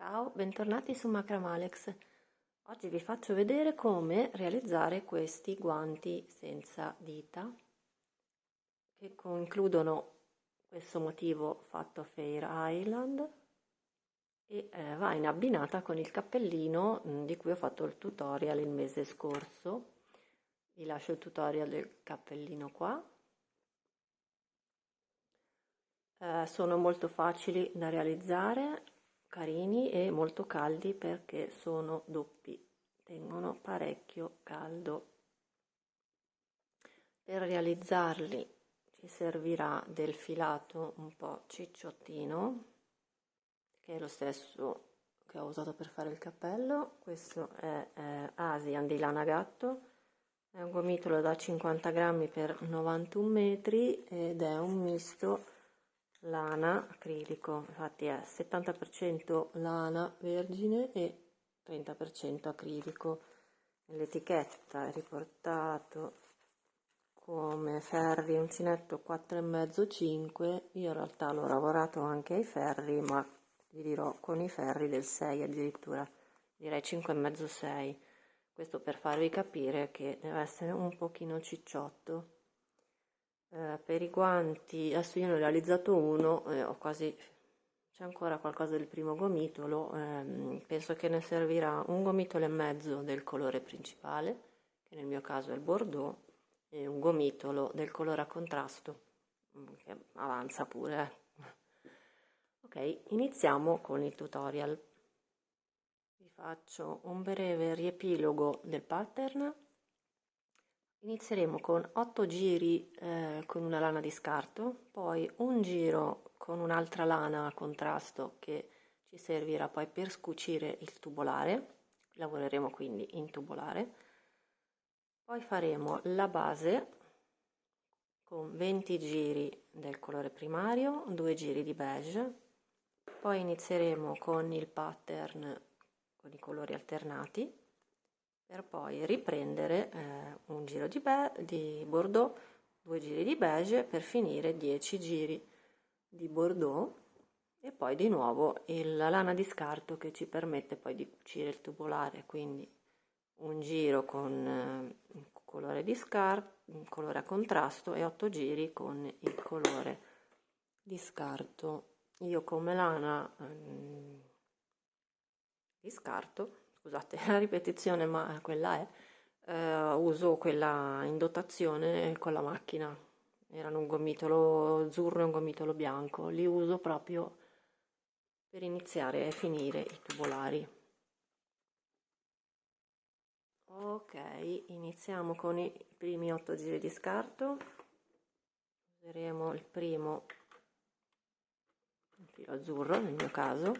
Ciao, bentornati su Macramalex. Oggi vi faccio vedere come realizzare questi guanti senza dita che includono questo motivo fatto a Fair Island e va in abbinata con il cappellino di cui ho fatto il tutorial il mese scorso. Vi lascio il tutorial del cappellino qua. Sono molto facili da realizzare, carini e molto caldi perché sono doppi, tengono parecchio caldo. Per realizzarli ci servirà del filato un po' cicciottino, che è lo stesso che ho usato per fare il cappello. Questo è Asian di lana gatto, è un gomitolo da 50 grammi per 91 metri ed è un misto lana acrilico, infatti è 70% lana vergine e 30% acrilico. Nell'etichetta è riportato come ferri uncinetto 4,5-5. Io in realtà l'ho lavorato anche ai ferri, ma vi dirò con i ferri del 6 addirittura, direi 5,5-6. Questo per farvi capire che deve essere un pochino cicciotto. Per i guanti, adesso io ne ho realizzato uno, ho quasi, c'è ancora qualcosa del primo gomitolo, penso che ne servirà un gomitolo e mezzo del colore principale, che nel mio caso è il bordeaux, e un gomitolo del colore a contrasto, che avanza pure. Ok, iniziamo con il tutorial. Vi faccio un breve riepilogo del pattern. Inizieremo con 8 giri con una lana di scarto, poi un giro con un'altra lana a contrasto che ci servirà poi per scucire il tubolare, lavoreremo quindi in tubolare, poi faremo la base con 20 giri del colore primario, 2 giri di beige, poi inizieremo con il pattern con i colori alternati, per poi riprendere un giro di bordeaux, 2 giri di beige per finire 10 giri di bordeaux e poi di nuovo la lana di scarto che ci permette poi di cucire il tubolare, quindi un giro con il colore di scarto, il colore a contrasto e 8 giri con il colore di scarto. Io come lana di scarto, scusate la ripetizione ma quella è, uso quella in dotazione con la macchina, erano un gomitolo azzurro e un gomitolo bianco, li uso proprio per iniziare e finire i tubolari. Ok, iniziamo con i primi 8 giri di scarto, useremo il primo, il filo azzurro nel mio caso,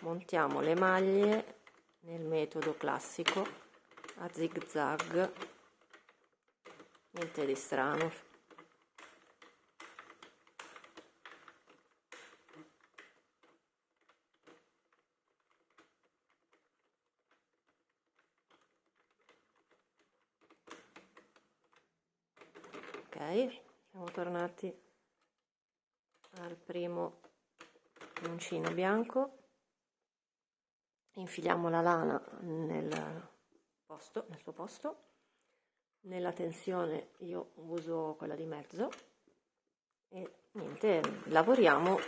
montiamo le maglie nel metodo classico a zig zag, niente di strano. Ok, siamo tornati al primo uncino bianco, infiliamo la lana nel suo posto, nella tensione io uso quella di mezzo e niente, lavoriamo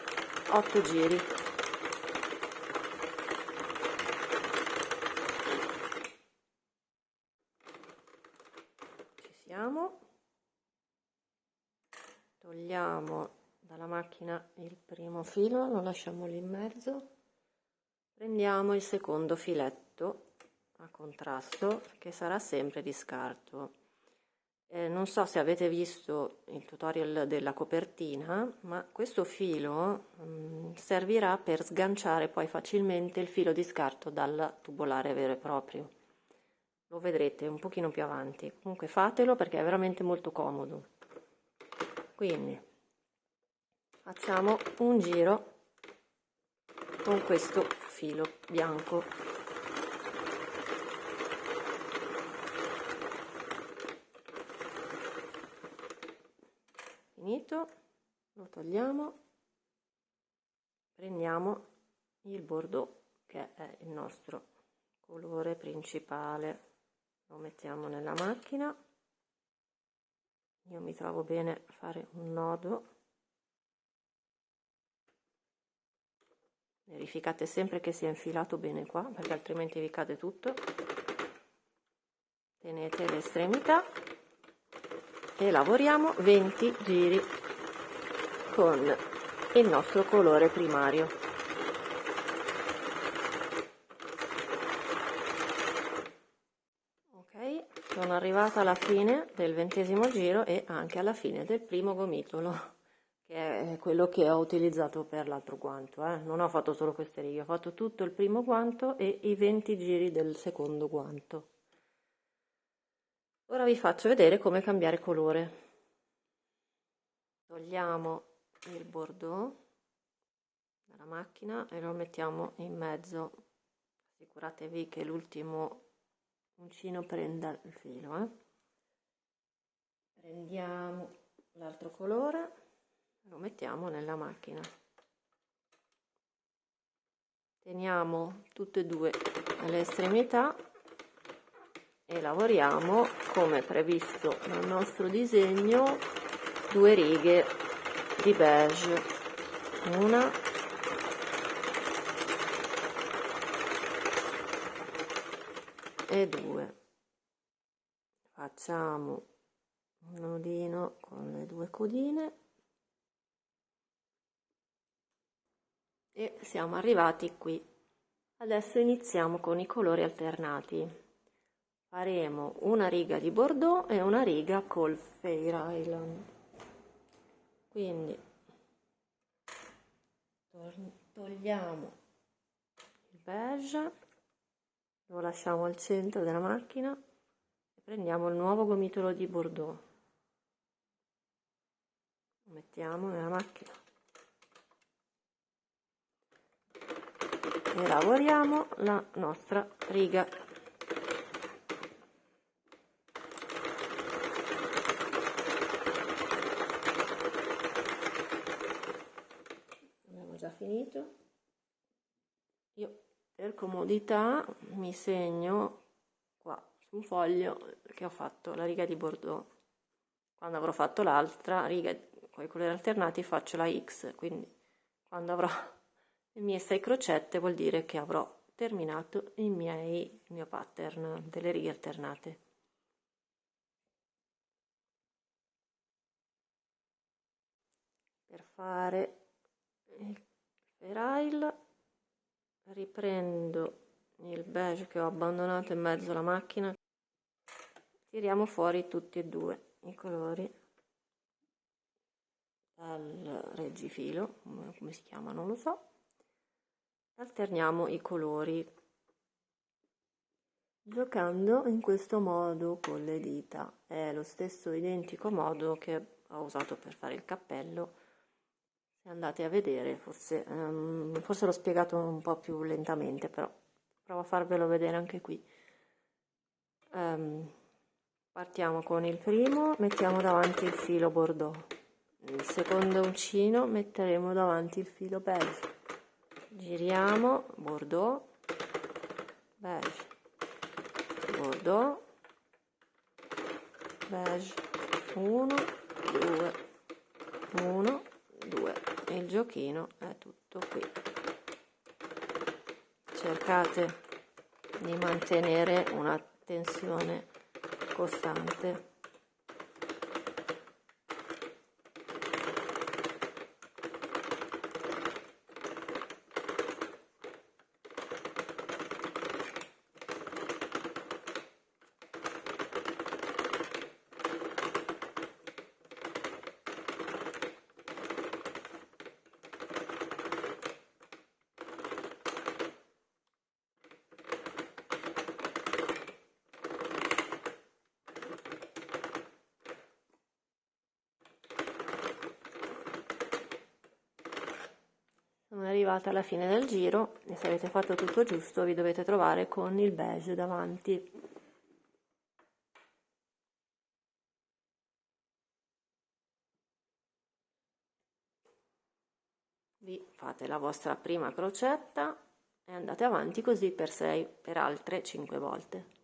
8 giri. Ci siamo, togliamo dalla macchina il primo filo, lo lasciamo lì in mezzo, prendiamo il secondo filetto a contrasto che sarà sempre di scarto. Non so se avete visto il tutorial della copertina, ma questo filo servirà per sganciare poi facilmente il filo di scarto dal tubolare vero e proprio. Lo vedrete un pochino più avanti. Comunque fatelo perché è veramente molto comodo. Quindi facciamo un giro con questo filo bianco. Finito, lo togliamo, prendiamo il bordeaux che è il nostro colore principale. Lo mettiamo nella macchina. Io mi trovo bene a fare un nodo. Verificate sempre che sia infilato bene qua, perché altrimenti vi cade tutto. Tenete le estremità e lavoriamo 20 giri con il nostro colore primario. Ok, sono arrivata alla fine del 20° giro e anche alla fine del primo gomitolo, che è quello che ho utilizzato per l'altro guanto. Non ho fatto solo queste righe, ho fatto tutto il primo guanto e i 20 giri del secondo guanto. Ora vi faccio vedere come cambiare colore. Togliamo il bordeaux dalla macchina e lo mettiamo in mezzo. Assicuratevi che l'ultimo uncino prenda il filo. Prendiamo l'altro colore, lo mettiamo nella macchina. Teniamo tutte e due le estremità e lavoriamo come previsto nel nostro disegno 2 righe di beige, una e 2. Facciamo un nodino con le 2 codine e siamo arrivati qui. Adesso iniziamo con i colori alternati. Faremo una riga di bordeaux e una riga col Fair Island. Quindi togliamo il beige, lo lasciamo al centro della macchina e prendiamo il nuovo gomitolo di bordeaux. Lo mettiamo nella macchina e lavoriamo la nostra riga. Abbiamo già finito. Io per comodità mi segno qua su un foglio che ho fatto la riga di bordeaux. Quando avrò fatto l'altra riga con i colori alternati faccio la X, quindi quando avrò le mie 6 crocette vuol dire che avrò terminato il mio pattern delle righe alternate. Per fare il ferail riprendo il beige che ho abbandonato in mezzo alla macchina, tiriamo fuori tutti e due i colori dal reggifilo, come si chiama non lo so, alterniamo i colori giocando in questo modo con le dita. È lo stesso identico modo che ho usato per fare il cappello. Se andate a vedere, forse l'ho spiegato un po' più lentamente, però provo a farvelo vedere anche qui. Partiamo con il primo, mettiamo davanti il filo bordeaux. Nel secondo uncino metteremo davanti il filo beige. Giriamo, bordeaux, beige, bordeaux, beige, 1, 2, 1, 2. Il giochino è tutto qui. Cercate di mantenere una tensione costante. Sono arrivata alla fine del giro e se avete fatto tutto giusto vi dovete trovare con il beige davanti. Vi fate la vostra prima crocetta e andate avanti così per altre 5 volte.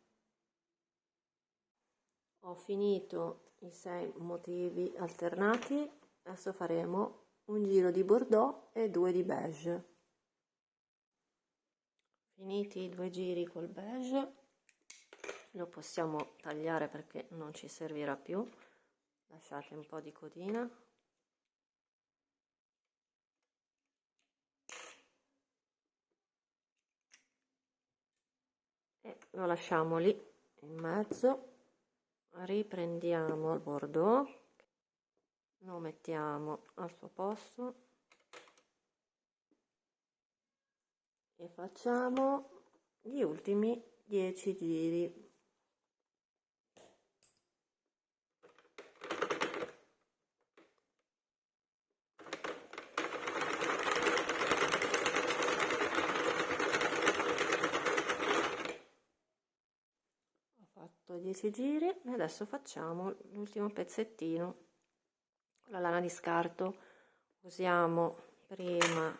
Ho finito i 6 motivi alternati, adesso faremo un giro di bordeaux e 2 di beige. Finiti i 2 giri col beige, lo possiamo tagliare perché non ci servirà più. Lasciate un po' di codina. E lo lasciamo lì in mezzo. Riprendiamo il bordeaux, lo mettiamo al suo posto e facciamo gli ultimi 10 giri. Fatto 10 giri e adesso facciamo l'ultimo pezzettino con la lana di scarto. Usiamo prima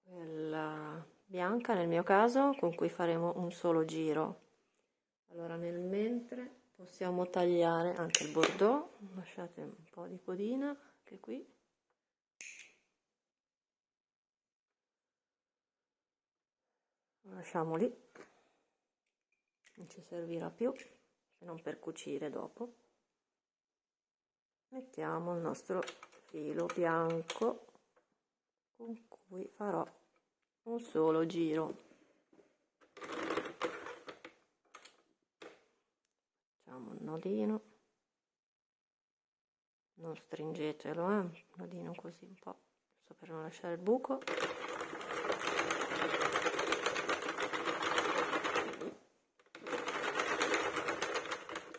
quella bianca nel mio caso, con cui faremo un solo giro. Allora nel mentre possiamo tagliare anche il bordeaux, lasciate un po' di codina anche qui. Lo lasciamo lì, non ci servirà più se non per cucire dopo. Mettiamo il nostro filo bianco con cui farò un solo giro. Facciamo un nodino, non stringetelo, un nodino così un po', giusto per non lasciare il buco.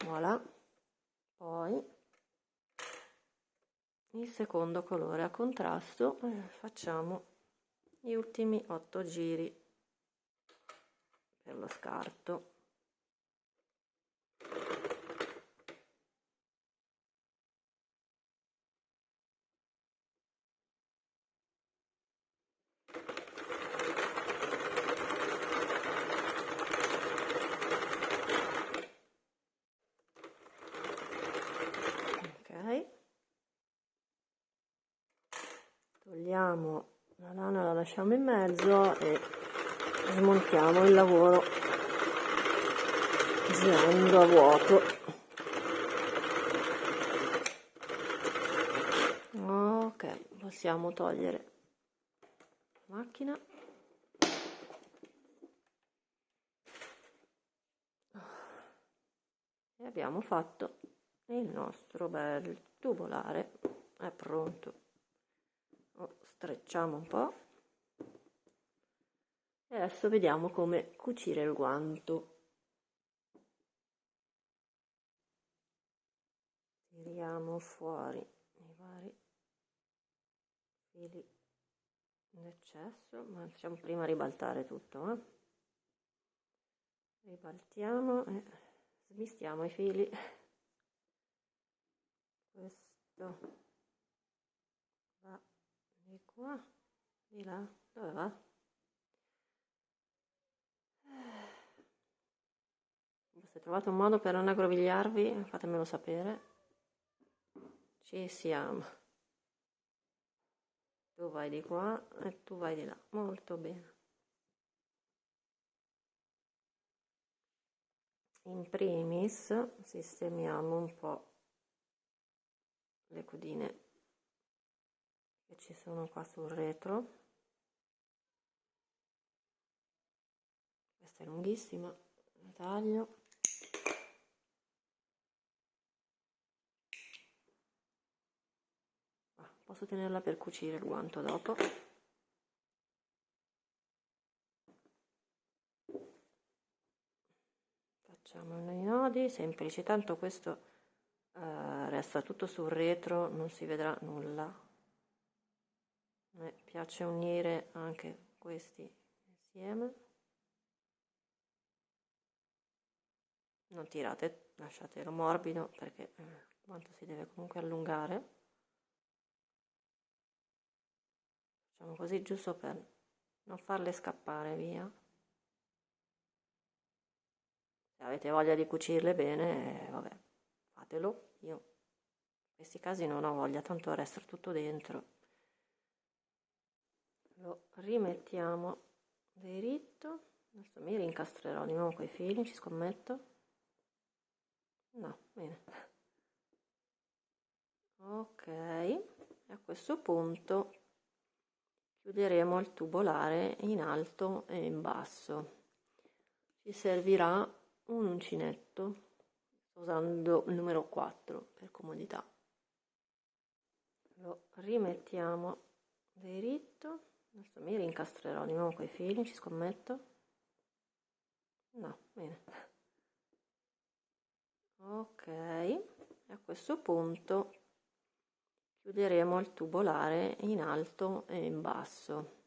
Voilà. Poi il secondo colore a contrasto, facciamo gli ultimi 8 giri per lo scarto. Ok, togliamo la lana, la lasciamo in mezzo e smontiamo il lavoro girando a vuoto. Ok, possiamo togliere la macchina. E abbiamo fatto il nostro bel tubolare, è pronto. Strecciamo un po' e adesso vediamo come cucire il guanto. Tiriamo fuori i vari fili d'eccesso, ma facciamo prima ribaltare tutto, ribaltiamo e smistiamo i fili. Questo va di qua, di là, dove va? Se trovate un modo per non aggrovigliarvi, fatemelo sapere. Ci siamo. Tu vai di qua e tu vai di là. Molto bene. In primis sistemiamo un po' le codine che ci sono qua sul retro. Questa è lunghissima, la taglio. Posso tenerla per cucire il guanto dopo. Facciamo i nodi semplici, tanto questo resta tutto sul retro, non si vedrà nulla. A me piace unire anche questi insieme. Non tirate, lasciatelo morbido perché il guanto si deve comunque allungare. Facciamo così giusto per non farle scappare via. Se avete voglia di cucirle bene, vabbè, fatelo. Io in questi casi non ho voglia, tanto resta tutto dentro. Lo rimettiamo dritto. Adesso mi rincastrerò di nuovo coi fili, ci scommetto. No, bene. Ok, a questo punto chiuderemo il tubolare in alto e in basso. Ci servirà un uncinetto, sto usando il numero 4 per comodità. Lo rimettiamo dritto. Adesso mi rincastrerò di nuovo coi fili, ci scommetto. No, bene. Ok, a questo punto chiuderemo il tubolare in alto e in basso.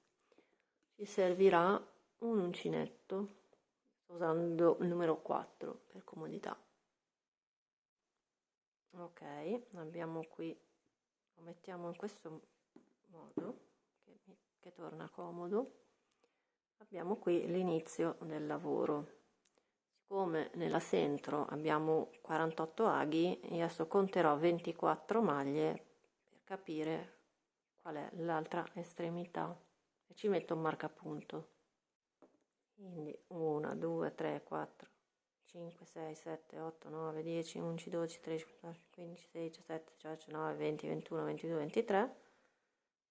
Ci servirà un uncinetto, sto usando il numero 4 per comodità. Ok, abbiamo qui, lo mettiamo in questo modo che torna comodo. Abbiamo qui l'inizio del lavoro. Siccome nella centro abbiamo 48 aghi, io adesso conterò 24 maglie per capire qual è l'altra estremità e ci metto un marcapunto. Quindi 1, 2, 3, 4, 5, 6, 7, 8, 9, 10, 11, 12, 13, 14, 15, 16, 17, 18, 19, 20, 21, 22, 23,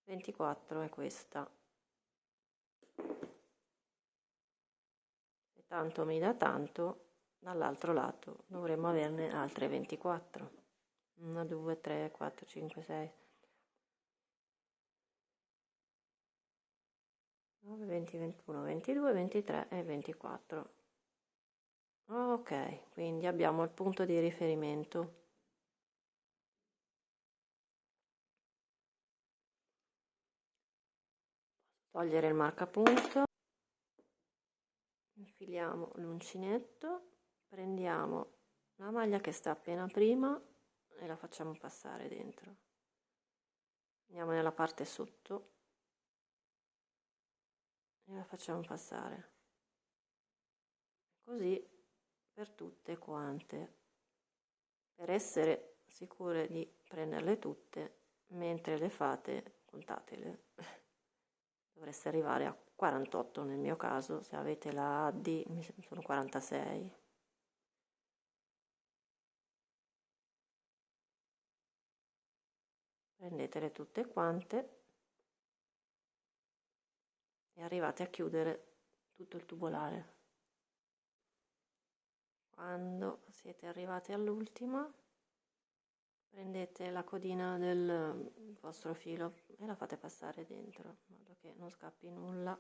24 è questa. E tanto mi dà tanto, dall'altro lato dovremmo averne altre 24. 1, 2, 3, 4, 5, 6, 9, 20, 21, 22, 23 e 24. Ok, quindi abbiamo il punto di riferimento. Togliere il marcapunto, infiliamo l'uncinetto, prendiamo la maglia che sta appena prima e la facciamo passare dentro. Andiamo nella parte sotto e la facciamo passare. Così per tutte quante, per essere sicure di prenderle tutte. Mentre le fate, contatele, dovreste arrivare a 48 nel mio caso, se avete la AD sono 46. Prendetele tutte quante e arrivate a chiudere tutto il tubolare. Quando siete arrivati all'ultima, prendete la codina del vostro filo e la fate passare dentro, in modo che non scappi nulla.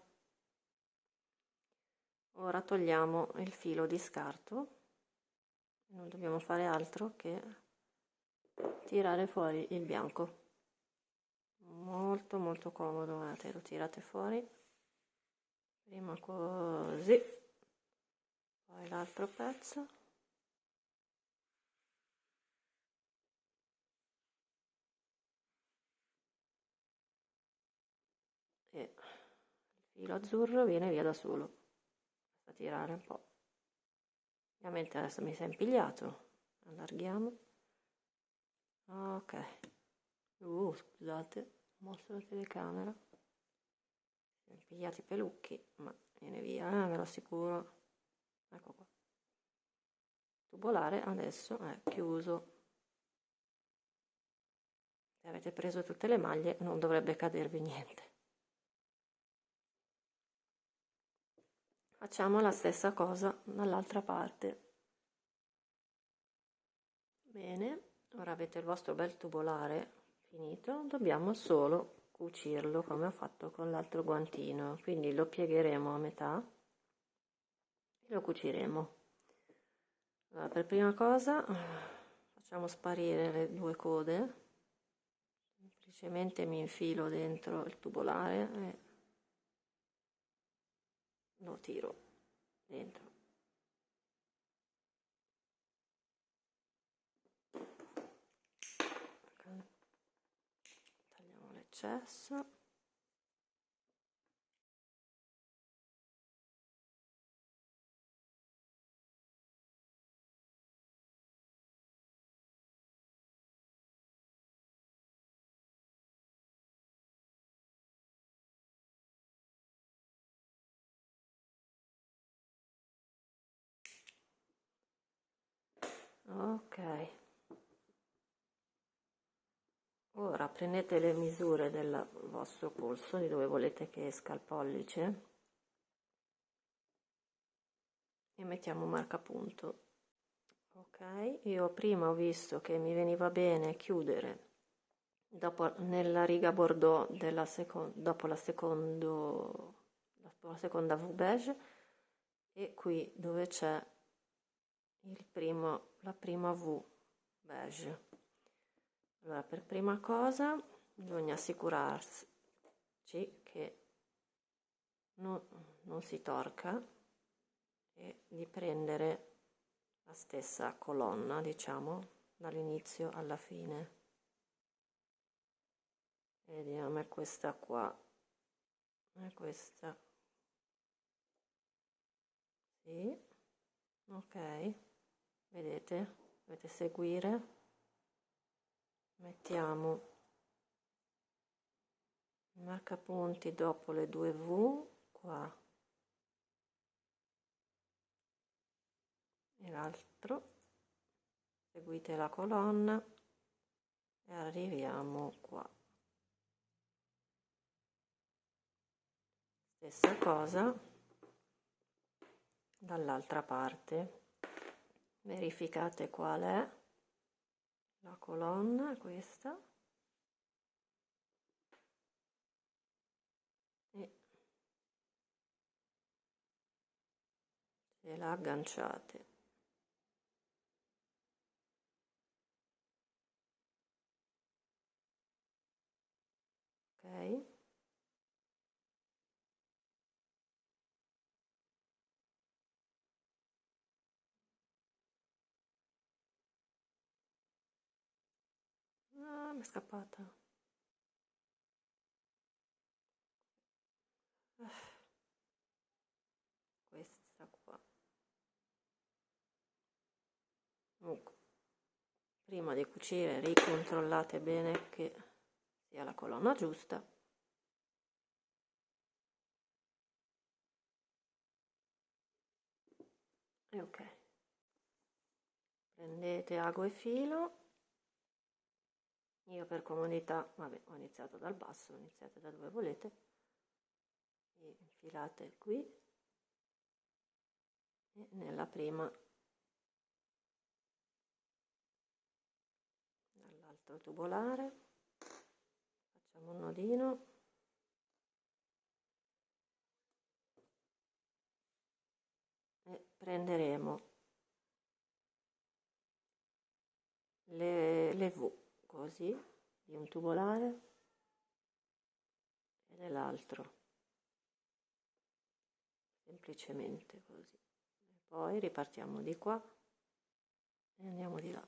Ora togliamo il filo di scarto, non dobbiamo fare altro che tirare fuori il bianco. Molto molto comodo, guardate, lo tirate fuori, prima così, poi l'altro pezzo. E il filo azzurro viene via da solo, basta tirare un po'. Ovviamente adesso mi si è impigliato, allarghiamo. Ok, scusate, ho mosso la telecamera, si sono impigliati i pelucchi, ma viene via, ve lo assicuro. Ecco qua. Il tubolare adesso è chiuso. Se avete preso tutte le maglie non dovrebbe cadervi niente. Facciamo la stessa cosa dall'altra parte. Bene, ora avete il vostro bel tubolare finito, dobbiamo solo cucirlo come ho fatto con l'altro guantino, quindi lo piegheremo a metà e lo cuciremo. Allora, per prima cosa facciamo sparire le due code, semplicemente mi infilo dentro il tubolare e lo tiro dentro. Tagliamo l'eccesso. Ok, ora prendete le misure del vostro polso, di dove volete che esca il pollice, e mettiamo marcapunto. Ok, io prima ho visto che mi veniva bene chiudere dopo, nella riga bordeaux dopo la seconda V beige, e qui dove c'è la prima V beige. Allora, per prima cosa bisogna assicurarsi che non si torca, e di prendere la stessa colonna, diciamo, dall'inizio alla fine. Vediamo, è questa qua, è questa, sì, ok, vedete, dovete seguire, mettiamo il marcapunti dopo le due V qua e l'altro, seguite la colonna e arriviamo qua. Stessa cosa dall'altra parte, verificate qual è la colonna, questa, e ce la agganciate. Ok, ah, mi è scappata. Questa qua. Comunque, prima di cucire ricontrollate bene che sia la colonna giusta. E ok, prendete ago e filo. Io per comodità, vabbè, ho iniziato dal basso, iniziate da dove volete, e infilate qui e nella prima, dall'altro tubolare, facciamo un nodino e prenderemo le V così, di un tubolare e dell'altro, semplicemente così. E poi ripartiamo di qua e andiamo di là.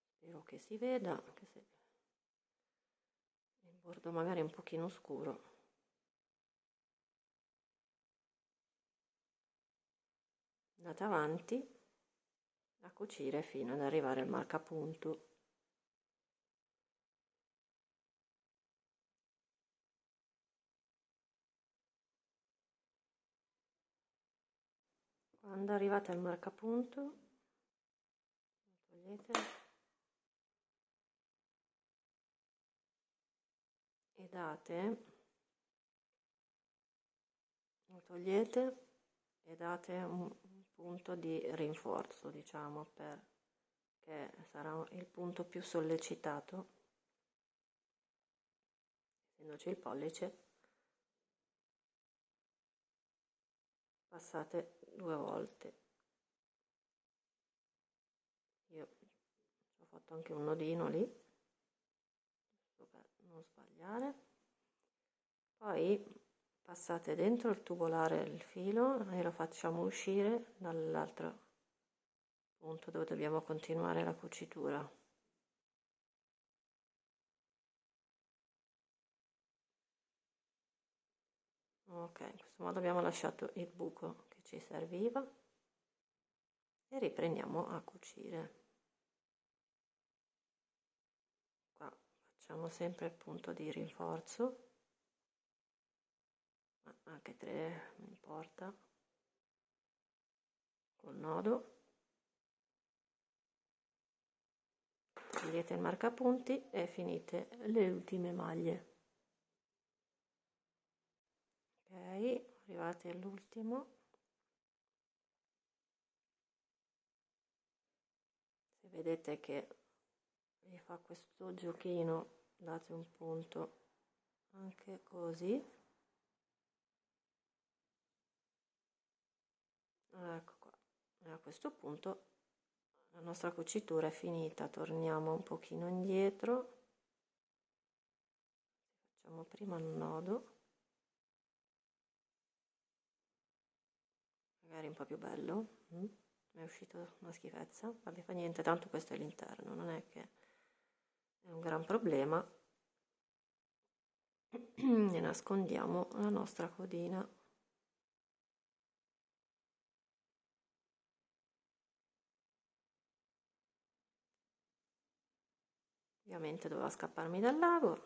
Spero che si veda, anche se il bordo magari è un pochino scuro. Andate avanti a cucire fino ad arrivare al marcapunto. Quando arrivate al marcapunto, lo togliete e lo togliete e date un punto di rinforzo, diciamo, perché sarà il punto più sollecitato, essendoci il pollice. Passate 2 volte. Io ho fatto anche un nodino lì, giusto per non sbagliare. Poi passate dentro il tubolare il filo e lo facciamo uscire dall'altro punto dove dobbiamo continuare la cucitura. Ok, in questo modo abbiamo lasciato il buco che ci serviva e riprendiamo a cucire. Qua facciamo sempre il punto di rinforzo, ma anche 3 non importa, col nodo. togliete il marcapunti e finite le ultime maglie. Ok, arrivati all'ultimo. Se vedete che vi fa questo giochino, date un punto anche così. Ecco qua. E a questo punto la nostra cucitura è finita. Torniamo un pochino indietro. Facciamo prima il nodo, magari un po' più bello. Mi è uscito una schifezza, vabbè, fa niente, tanto questo è l'interno, non è che è un gran problema. E nascondiamo la nostra codina. Ovviamente doveva scapparmi dal lago.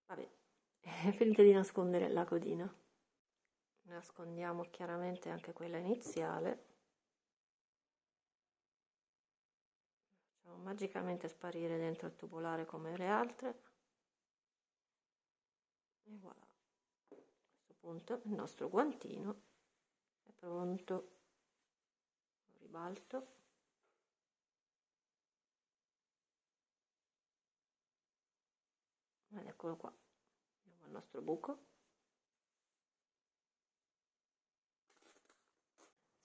Vabbè, finite di nascondere la codina. Nascondiamo chiaramente anche quella iniziale. Facciamo magicamente sparire dentro il tubolare come le altre. E voilà. A questo punto il nostro guantino è pronto. Lo ribalto. Ed eccolo qua. Andiamo al nostro buco.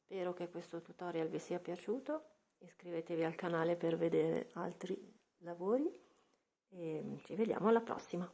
Spero che questo tutorial vi sia piaciuto. Iscrivetevi al canale per vedere altri lavori e ci vediamo alla prossima.